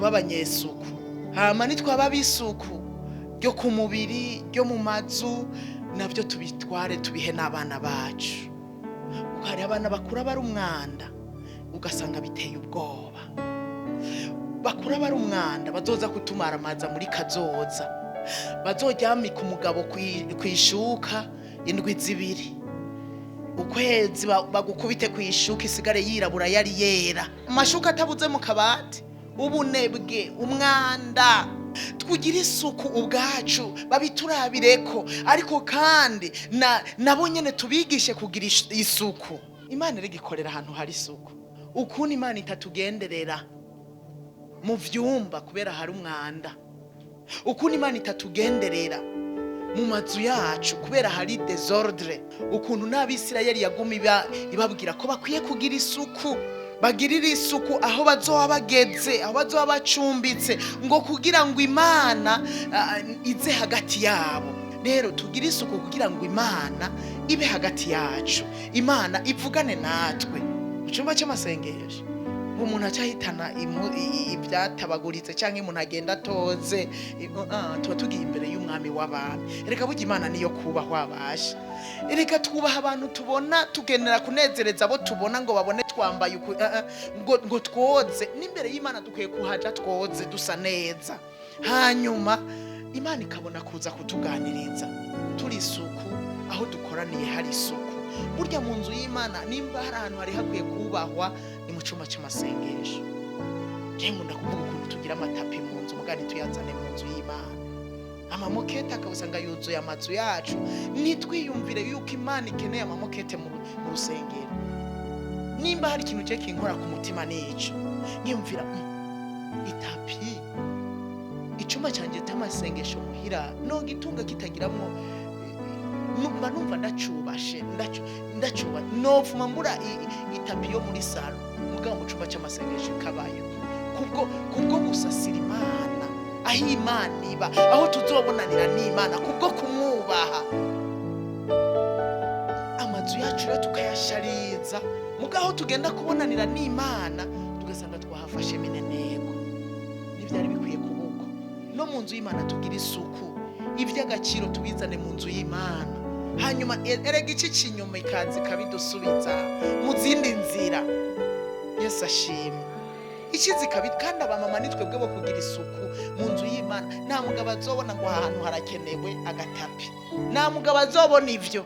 tuba abanyesuku, hama nitwaba bisuku ryo ku mubiri ryo mu mazu navyo tubitware tubihe n'abana bacu. Ukari abana bakura bari umwanda ugasanga biteye ubwoba, bakura bari umwanda bazoza kutumara amaza muri kazoza, bazoryamika umugabo kwishuka indwi zibiri, ukwezi bagukubite kwishuka isigare yirabura yari yera, amashuka atabuze mu kabati, ubunebwe, umwanda. Twugira isuku ubwacu babiturabireko, ariko kandi nabo nyene tubigishe kugira isuku. Imana irigikorera ahantu hari isuku, ukuntu Imana itatugenderera mu vyumba kubera hari umwanda, ukuntu Imana itatugenderera mu mazu yacu kubera hari desordre, ukuntu n'Abisirayeli yaguma ibabwira ko bakwiye kugira isuku, bagirira isuku aho bazoba bageze, aho bazoba bacumbitse, ngo kugira ngo Imana ize hagati yabo. Rero tugira isuku kugira ngo Imana ibe hagati yacu, Imana ivugane natwe. Mu cyumba cy'amasengesho umuntu acahitana ibyatabaguritse cyangwa umuntu agenda atoze, tuba tugiye imbere y'umwami w'abami. Reka burya Imana niyo kubahwa abasha, reka twubaha abantu tubona, tugenera kunezereza abo tubona ngo babone twambaye ngo twoze. N'imbere y'Imana dukwiye kuhaja twoze dusa neza, hanyuma Imana ikabona kuza kutuganiriza turi isuku, aho dukoraniye hari isuku. Burya mu nzu y'Imana nimba hari ahantu hari hakwiye kubahwa ni mu cyumba cy'amasengesho. Jengo ndakuvuga ukuntu tugira amatapi mu nzu, mugani tuyazane mu nzu y'Imana, amamokete akabusanga yuzuye amazu yacu. Nitwiyumvire yuko Imana ikeneye amamokete mu rusengero. Nimba hari ikintu cyo kinkora ku mutima nico, nyumvira itapi, icyumba cyanjye cy'amasengesho muhira no gitunga kitagiramwo, numva ndacubashe ndacuba nofuma mbura itapi yo muri salo, mugabo mu cyumba cy'amasengesho kabayo kubwo gusasira Imana, aho Imana iba, aho tuzobonanira n'Imana kubwo kumwubaha. Amazu yacu rero tukayashariza, mugaho tugenda kubonanira n'Imana tugasanga twahafashe minenego. Nivyari bikwiye kubuko no mu nzu y'Imana tugira isuku, ivy'agaciro tubizane mu nzu y'Imana, hanyuma erega iki kinyuma ikazi kabidusubiza mu zindi nzira. Yesu ashimwe. Ikizi kabit kandi abamama nitwebwe bo kugira isuku mu nzu y'Imana. Nta mugabo azobona ngo ahantu harakenewe agatapi, nta mugabo azobona ivyo.